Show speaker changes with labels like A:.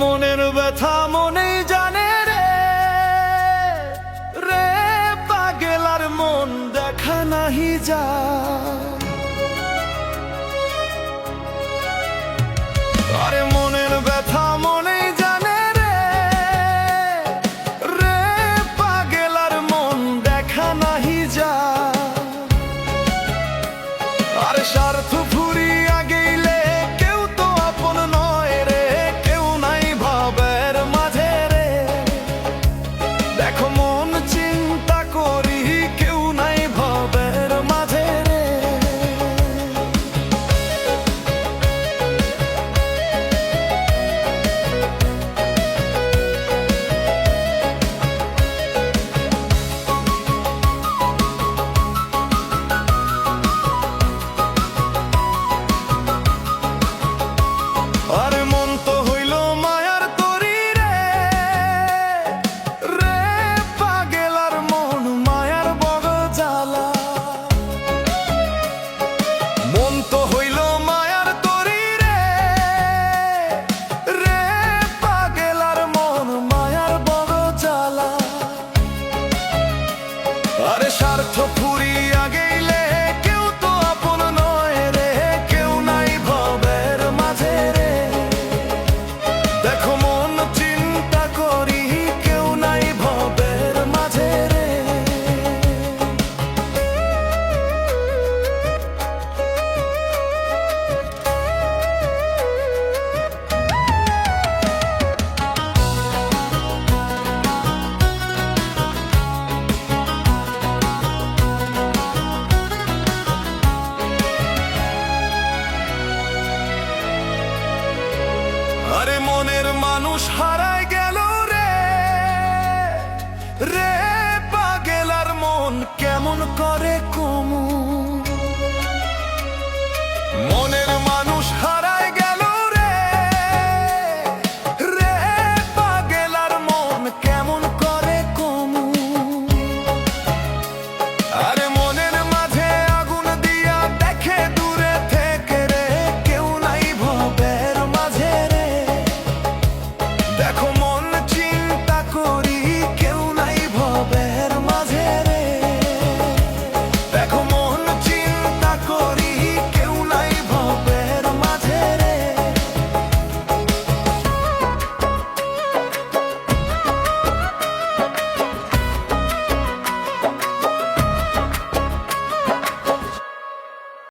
A: মনের ব্যথা মনেই জানে রে, রে পাগেলার মন দেখা নাহি যায়। আরে মনের ব্যথা মনেই জানে রে, রে পাগেলার মন দেখা নাহি যায়। আরে স্বার্থ ফুরিয়া গেলে কেউ তো আপন নয় রে, কেউ নাই ভাবের মাঝে রে। দেখো মন চিন্তা করি কেউ নাই ভাবের মাঝে রে। আরে মন তো হইল মায়ার তরি রে, রে পাগেলার মন মায়ার বড় জ্বালা। মন তো হইল মায়ার তরি রে, রে পাগেলার মন মায়ার বড় জ্বালা। আরে স্বার্থ ফুরিয়া গেলে কেউ তো আপন নয় রে, কেউ নাই ভাবের মাঝে রে। দেখো মন চিন্তা করি কেউ নাই ভাবের মাঝে রে। আরে মনের মানুষ হারায় গেল রে, রে পাগেলার মন কেমন করে কোন